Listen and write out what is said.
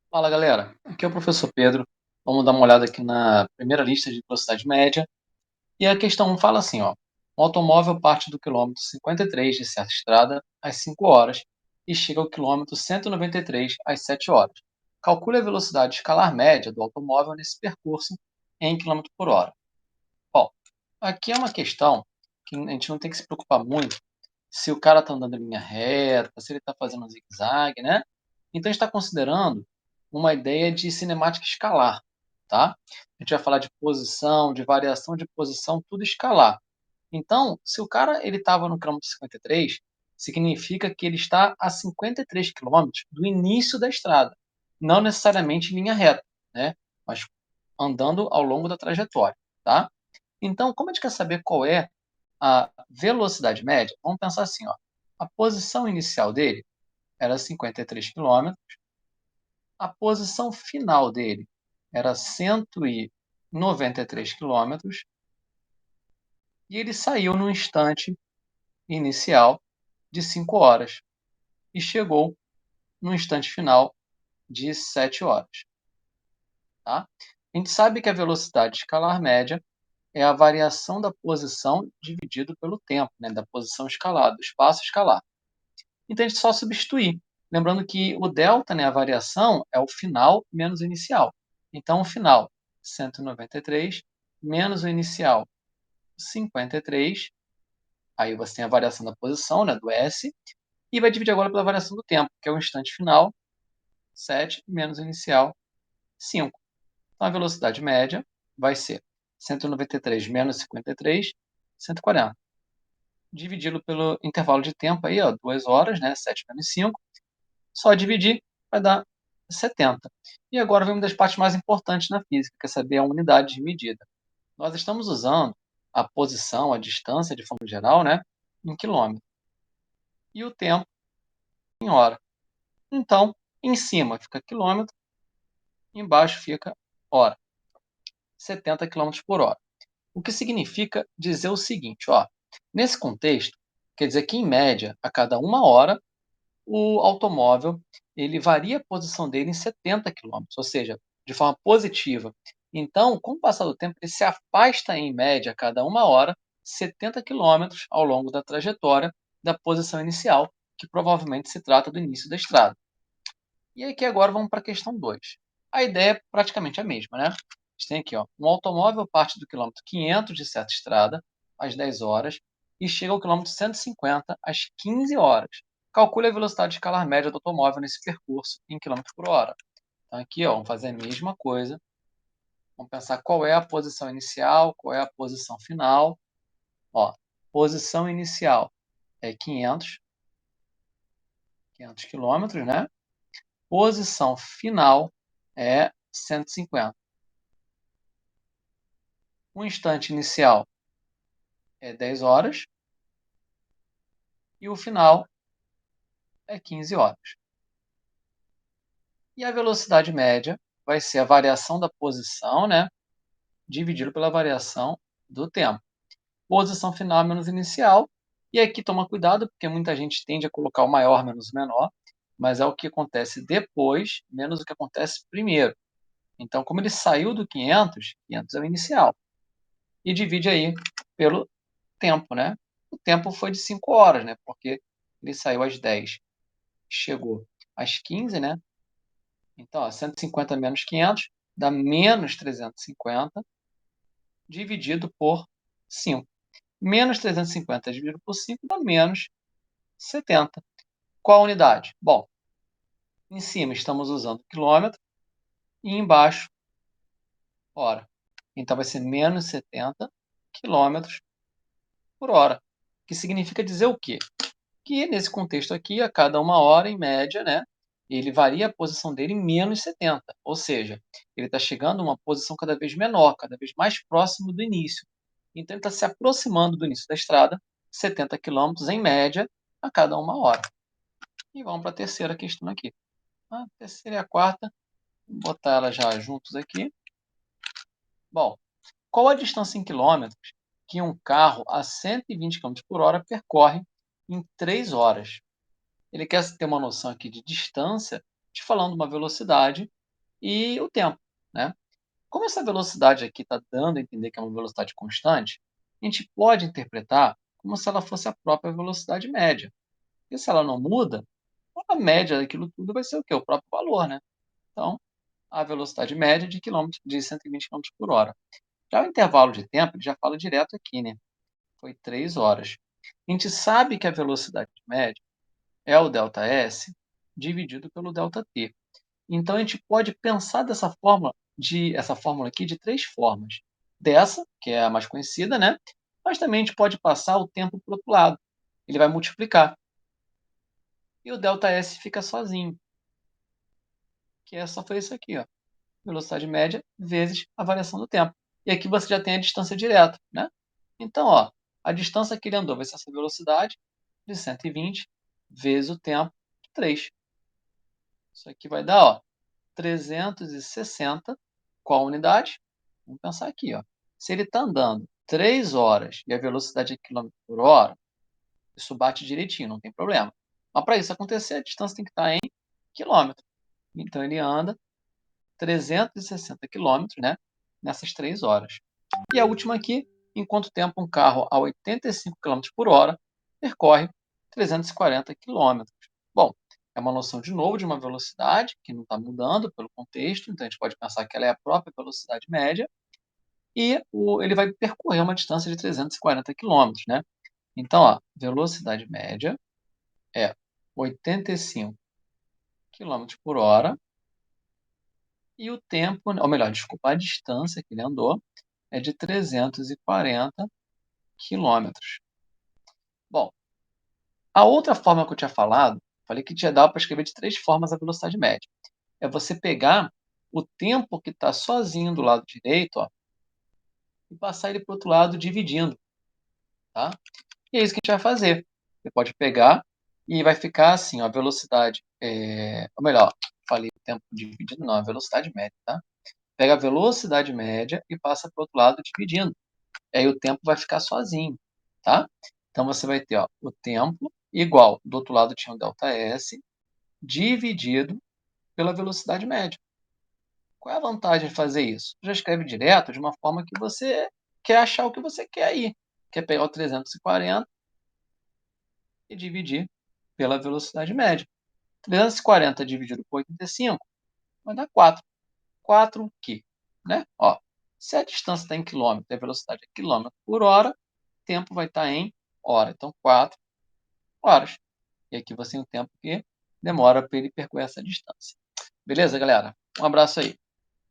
Fala galera, aqui é o professor Pedro. Vamos dar uma olhada aqui na primeira lista de velocidade média. E a questão 1 fala assim, ó: um automóvel parte do quilômetro 53 de certa estrada às 5 horas e chega ao quilômetro 193 às 7 horas. Calcule a velocidade escalar média do automóvel nesse percurso em quilômetro por hora. Bom, aqui é uma questão que a gente não tem que se preocupar muito se o cara está andando em linha reta, se ele está fazendo um zigue-zague, né? Então, a gente está considerando uma ideia de cinemática escalar, tá? A gente vai falar de posição, de variação de posição, tudo escalar. Então, se o cara ele estava no quilômetro 53, significa que ele está a 53 quilômetros do início da estrada, não necessariamente em linha reta, né? Mas andando ao longo da trajetória, tá? Então, como a gente quer saber qual é a velocidade média, vamos pensar assim, ó. A posição inicial dele era 53 quilômetros, a posição final dele era 193 quilômetros e ele saiu no instante inicial de 5 horas e chegou no instante final de 7 horas. Tá? A gente sabe que a velocidade escalar média é a variação da posição dividido pelo tempo, né, da posição escalada, do espaço escalar. Então, a gente só substituir. Lembrando que o delta, né, a variação, é o final menos o inicial. Então, o final, 193, menos o inicial, 53. Aí você tem a variação da posição, né, do S. E vai dividir agora pela variação do tempo, que é o instante final, 7, menos o inicial, 5. Então, a velocidade média vai ser 193 menos 53, 140. Dividi-lo pelo intervalo de tempo aí, ó, 2 horas, né, 7 menos 5. Só dividir vai dar 70. E agora vem uma das partes mais importantes na física, que é saber a unidade de medida. Nós estamos usando a posição, a distância de forma geral, né, em quilômetro, e o tempo em hora. Então, em cima fica quilômetro, embaixo fica hora, 70 quilômetros por hora. O que significa dizer o seguinte, ó, nesse contexto, quer dizer que em média, a cada 1 hora, o automóvel ele varia a posição dele em 70 quilômetros, ou seja, de forma positiva. Então, com o passar do tempo, ele se afasta em média a cada 1 hora 70 quilômetros ao longo da trajetória da posição inicial, que provavelmente se trata do início da estrada. E aqui agora vamos para a questão 2. A ideia é praticamente a mesma, né? A gente tem aqui, ó, um automóvel parte do quilômetro 500 de certa estrada às 10 horas e chega ao quilômetro 150 às 15 horas. Calcule a velocidade escalar média do automóvel nesse percurso em quilômetro por hora. Então aqui, ó, vamos fazer a mesma coisa. Vamos pensar qual é a posição inicial, qual é a posição final. Ó, posição inicial é 500 quilômetros, né? Posição final é 150. O instante inicial é 10 horas e o final é 15 horas. E a velocidade média vai ser a variação da posição, né, dividido pela variação do tempo. Posição final menos inicial. E aqui toma cuidado, porque muita gente tende a colocar o maior menos o menor, mas é o que acontece depois menos o que acontece primeiro. Então, como ele saiu do 500, 500 é o inicial. E divide aí pelo tempo, né? O tempo foi de 5 horas, né? Porque ele saiu às 10, chegou às 15, né? Então, ó, 150 menos 500 dá menos 350 dividido por 5. Menos 350 dividido por 5 dá menos 70. Qual a unidade? Bom, em cima estamos usando quilômetro e embaixo hora. Então, vai ser menos 70 quilômetros por hora. Que significa dizer o quê? Que nesse contexto aqui, a cada 1 hora, em média, né, ele varia a posição dele em menos 70, ou seja, ele está chegando a uma posição cada vez menor, cada vez mais próximo do início. Então, ele está se aproximando do início da estrada, 70 quilômetros em média, a cada 1 hora. E vamos para a terceira questão aqui. A terceira e a quarta, vou botar elas já juntos aqui. Bom, qual a distância em quilômetros que um carro a 120 km por hora percorre em 3 horas? Ele quer ter uma noção aqui de distância, te falando uma velocidade e o tempo, né? Como essa velocidade aqui está dando a entender que é uma velocidade constante, a gente pode interpretar como se ela fosse a própria velocidade média. E se ela não muda, a média daquilo tudo vai ser o quê? O próprio valor, né? Então, a velocidade média de 120 km por hora. Já o intervalo de tempo, ele já fala direto aqui, né? Foi 3 horas. A gente sabe que a velocidade média é o ΔS dividido pelo ΔT. Então, a gente pode pensar essa fórmula aqui de 3 formas. Dessa, que é a mais conhecida, né? Mas também a gente pode passar o tempo para o outro lado. Ele vai multiplicar. E o ΔS fica sozinho, que só foi isso aqui, ó. Velocidade média vezes a variação do tempo. E aqui você já tem a distância direta, né? Então, ó, a distância que ele andou vai ser essa velocidade de 120 vezes o tempo de 3. Isso aqui vai dar, ó, 360. Qual a unidade? Vamos pensar aqui, ó. Se ele está andando 3 horas e a velocidade é km por hora, isso bate direitinho, não tem problema. Mas para isso acontecer, a distância tem que estar em quilômetro. Então ele anda 360 quilômetros, né, nessas 3 horas. E a última aqui, em quanto tempo um carro a 85 km por hora percorre 340 quilômetros. Bom, é uma noção de novo de uma velocidade que não está mudando pelo contexto, então a gente pode pensar que ela é a própria velocidade média, e ele vai percorrer uma distância de 340 quilômetros, né? Então, ó, velocidade média é 85 km por hora, e o tempo, ou melhor, desculpa, a distância que ele andou é de 340 quilômetros. Bom, a outra forma que eu tinha falado, falei que tinha dado para escrever de 3 formas a velocidade média. É você pegar o tempo que está sozinho do lado direito, ó, e passar ele para o outro lado dividindo, tá? E é isso que a gente vai fazer. Você pode pegar e vai ficar assim, ó, a velocidade, ou melhor, falei o tempo dividido, não, a velocidade média, tá? Pega a velocidade média e passa para o outro lado dividindo. E aí o tempo vai ficar sozinho, tá? Então você vai ter, ó, o tempo igual, do outro lado tinha o ΔS, dividido pela velocidade média. Qual é a vantagem de fazer isso? Já escreve direto de uma forma que você quer achar o que você quer aí. Quer pegar o 340 e dividir pela velocidade média. 340 dividido por 85 vai dar 4. 4 o quê? Né? Ó, se a distância está em quilômetro e a velocidade é quilômetro por hora, o tempo vai estar em hora. Então, 4 horas. E aqui você tem o tempo que demora para ele percorrer essa distância. Beleza, galera? Um abraço aí.